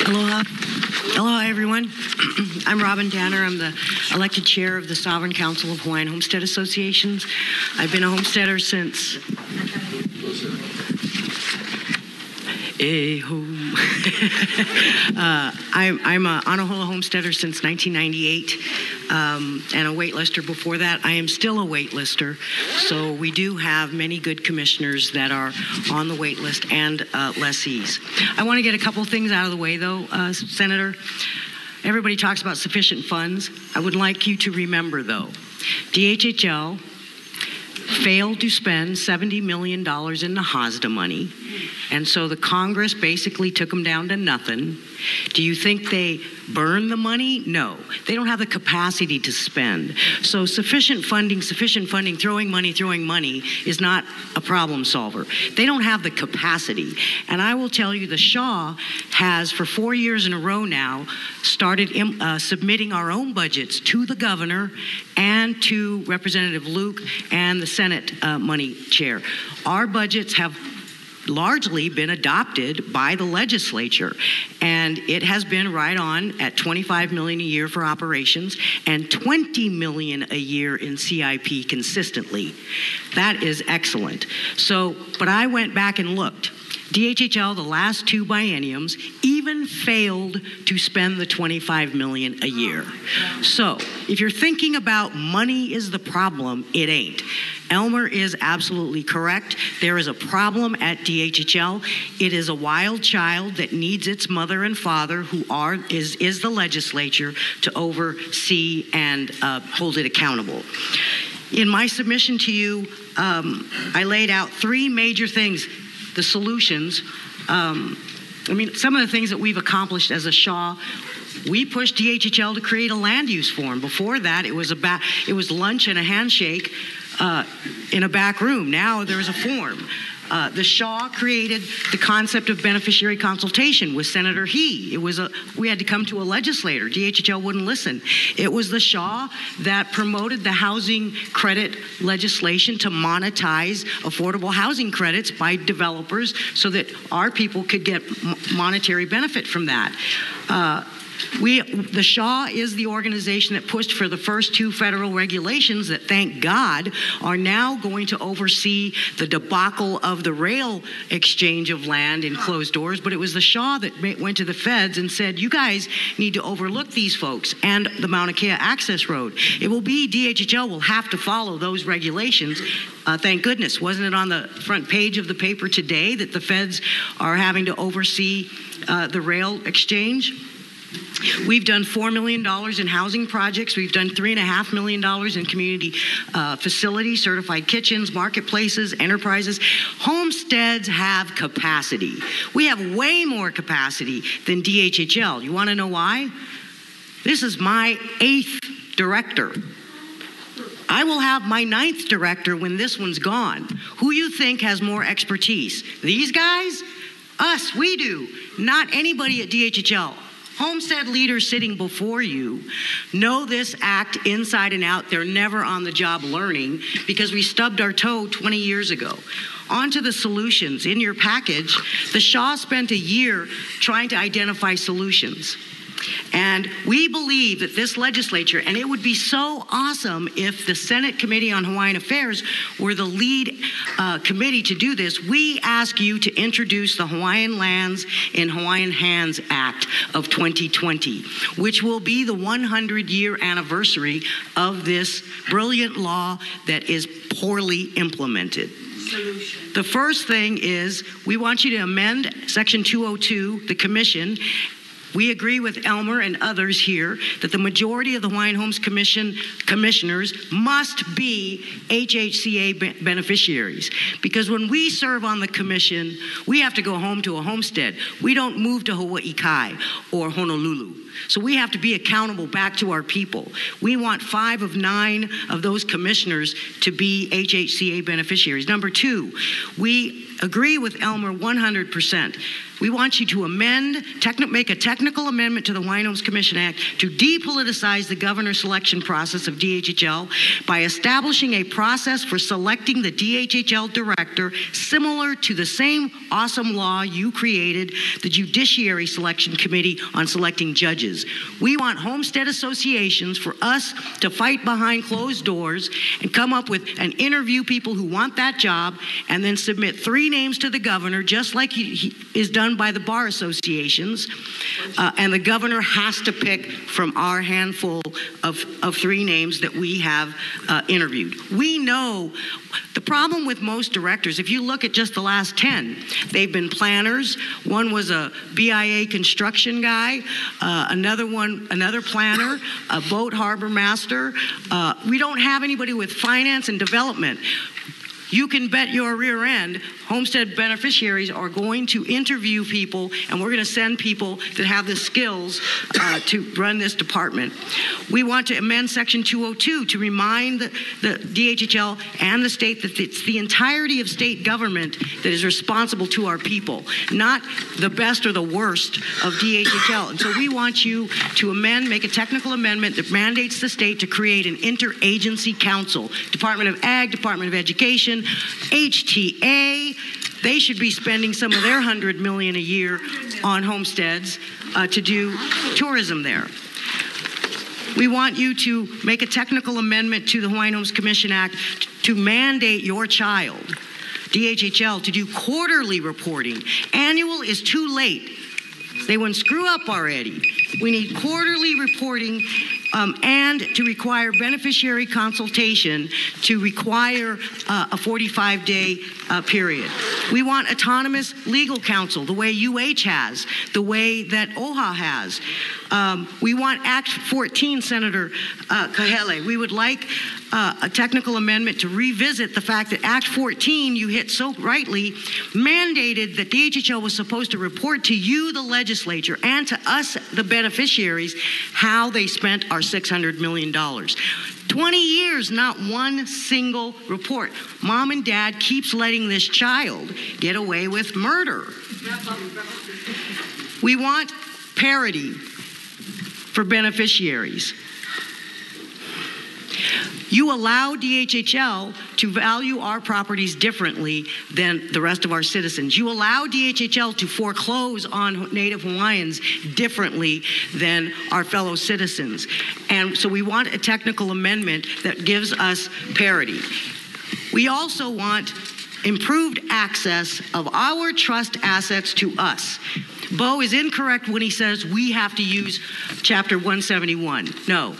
Aloha. Aloha, everyone. I'm Robin Danner. I'm the elected chair of the Sovereign Council of Hawaiian Homestead Associations. I've been a homesteader since... I'm a Anahola homesteader since 1998 and a waitlister before that. I am still a waitlister, so we do have many good commissioners that are on the wait list and lessees. I want to get a couple things out of the way, though, Senator. Everybody talks about sufficient funds. I would like you to remember, though, DHHL failed to spend $70 million in the HOSDA money, and so the Congress basically took them down to nothing. Do you think they burned the money? No. They don't have the capacity to spend. So sufficient funding, throwing money is not a problem solver. They don't have the capacity. And I will tell you, the Shaw has, for 4 years in a row now, started submitting our own budgets to the governor and to Representative Luke and the Senate money chair. Our budgets have largely been adopted by the legislature, and it has been right on at $25 million a year for operations and $20 million a year in CIP consistently. That is excellent. So, but I went back and looked. DHHL, the last two bienniums, even failed to spend the $25 million a year. So if you're thinking about money is the problem, it ain't. Elmer is absolutely correct. There is a problem at DHHL. It is a wild child that needs its mother and father, who is the legislature, to oversee and hold it accountable. In my submission to you, I laid out three major things. The solutions, some of the things that we've accomplished as a Shaw. We pushed DHHL to create a land use form. Before that, it was lunch and a handshake in a back room. Now there's a form. The Shaw created the concept of beneficiary consultation with Senator He. We had to come to a legislator. DHHL wouldn't listen. It was the Shaw that promoted the housing credit legislation to monetize affordable housing credits by developers so that our people could get monetary benefit from that. The Shaw is the organization that pushed for the first two federal regulations that, thank God, are now going to oversee the debacle of the rail exchange of land in closed doors. But it was the Shaw that went to the feds and said, you guys need to overlook these folks and the Mauna Kea access road. It will be DHHL will have to follow those regulations. Thank goodness. Wasn't it on the front page of the paper today that the feds are having to oversee the rail exchange? We've done $4 million in housing projects. We've done $3.5 million in community facilities, certified kitchens, marketplaces, enterprises. Homesteads have capacity. We have way more capacity than DHHL. You want to know why? This is my 8th director. I will have my 9th director when this one's gone. Who you think has more expertise? These guys? Us, we do. Not anybody at DHHL. Homestead leaders sitting before you know this act inside and out. They're never on the job learning because we stubbed our toe 20 years ago. On to the solutions. In your package, the Shaw spent a year trying to identify solutions. And we believe that this legislature, and it would be so awesome if the Senate Committee on Hawaiian Affairs were the lead committee to do this, we ask you to introduce the Hawaiian Lands in Hawaiian Hands Act of 2020, which will be the 100-year anniversary of this brilliant law that is poorly implemented. Solution. The first thing is we want you to amend Section 202, the commission. We agree with Elmer and others here that the majority of the Hawaiian Homes Commission commissioners must be HHCA beneficiaries. Because when we serve on the commission, we have to go home to a homestead. We don't move to Hawaii Kai or Honolulu. So we have to be accountable back to our people. We want 5 of 9 of those commissioners to be HHCA beneficiaries. Number 2, we agree with Elmer 100%. We want you to make a technical amendment to the Hawaiian Homes Commission Act to depoliticize the governor selection process of DHHL by establishing a process for selecting the DHHL director similar to the same awesome law you created, the Judiciary Selection Committee on selecting judges. We want homestead associations for us to fight behind closed doors and come up with and interview people who want that job and then submit 3 names to the governor, just like he is done by the bar associations, and the governor has to pick from our handful of 3 names that we have interviewed. We know the problem with most directors, if you look at just the last 10, they've been planners. One was a BIA construction guy, another planner, a boat harbor master. We don't have anybody with finance and development. You can bet your rear end, homestead beneficiaries are going to interview people, and we're going to send people that have the skills to run this department. We want to amend Section 202 to remind the DHHL and the state that it's the entirety of state government that is responsible to our people, not the best or the worst of DHHL. And so we want you to make a technical amendment that mandates the state to create an interagency council. Department of Ag, Department of Education, HTA, they should be spending some of their $100 million a year on homesteads to do tourism there. We want you to make a technical amendment to the Hawaiian Homes Commission Act to mandate your child, DHHL, to do quarterly reporting. Annual is too late. They wouldn't screw up already. We need quarterly reporting and to require beneficiary consultation to require a 45-day period. We want autonomous legal counsel, the way UH has, the way that OHA has. We want Act 14, Senator Kahele. We would like a technical amendment to revisit the fact that Act 14, you hit so rightly, mandated that DHHL was supposed to report to you, the legislature, and to us, the beneficiaries, how they spent our $600 million. 20 years, not one single report. Mom and dad keeps letting this child get away with murder. We want parity for beneficiaries. You allow DHHL to value our properties differently than the rest of our citizens. You allow DHHL to foreclose on Native Hawaiians differently than our fellow citizens. And so we want a technical amendment that gives us parity. We also want improved access of our trust assets to us. Bo is incorrect when he says we have to use Chapter 171. No.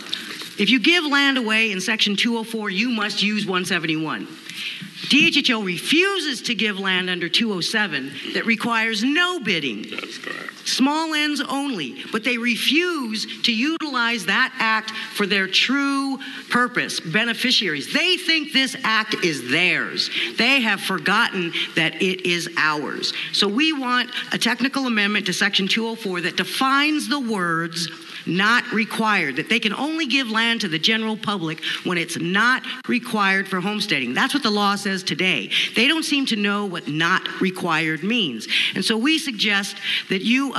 If you give land away in Section 204, you must use 171. DHHL refuses to give land under 207 that requires no bidding. That's correct. Small ends only, but they refuse to utilize that act for their true purpose, beneficiaries. They think this act is theirs. They have forgotten that it is ours. So we want a technical amendment to Section 204 that defines the words not required, that they can only give land to the general public when it's not required for homesteading. That's what the law says today. They don't seem to know what not required means. And so we suggest that you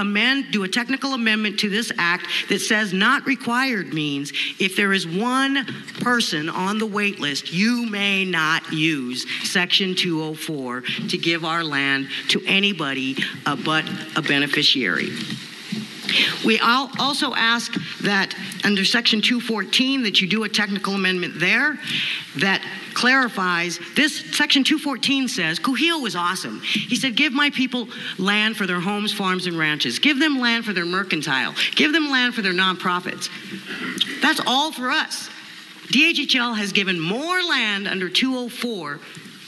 do a technical amendment to this act that says not required means if there is one person on the wait list, you may not use Section 204 to give our land to anybody but a beneficiary. We also ask that under Section 214 that you do a technical amendment there that clarifies this. Section 214 says, Kuhio was awesome. He said, give my people land for their homes, farms, and ranches. Give them land for their mercantile. Give them land for their nonprofits. That's all for us. DHHL has given more land under 204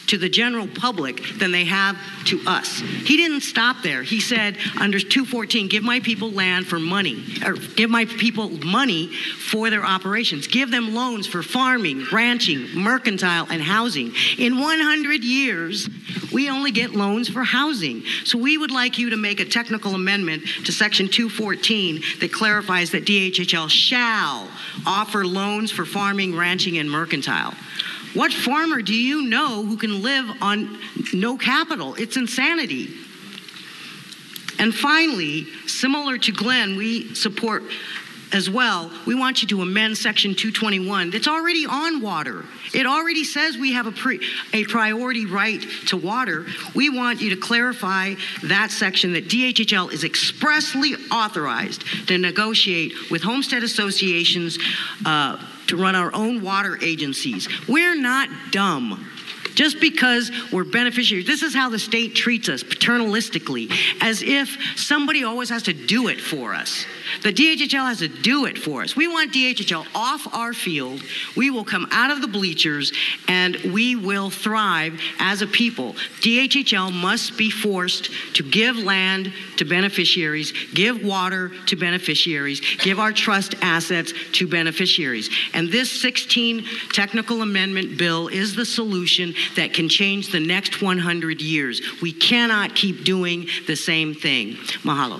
to the general public than they have to us. He didn't stop there. He said under 214, give my people land for money, or give my people money for their operations. Give them loans for farming, ranching, mercantile, and housing. In 100 years, we only get loans for housing. So we would like you to make a technical amendment to Section 214 that clarifies that DHHL shall offer loans for farming, ranching, and mercantile. What farmer do you know who can live on no capital? It's insanity. And finally, similar to Glenn, we support as well, we want you to amend Section 221 that's already on water. It already says we have a priority right to water. We want you to clarify that section that DHHL is expressly authorized to negotiate with homestead associations to run our own water agencies. We're not dumb. Just because we're beneficiaries. This is how the state treats us, paternalistically, as if somebody always has to do it for us. The DHHL has to do it for us. We want DHHL off our field. We will come out of the bleachers and we will thrive as a people. DHHL must be forced to give land to beneficiaries, give water to beneficiaries, give our trust assets to beneficiaries. And this 16 technical amendment bill is the solution that can change the next 100 years. We cannot keep doing the same thing. Mahalo.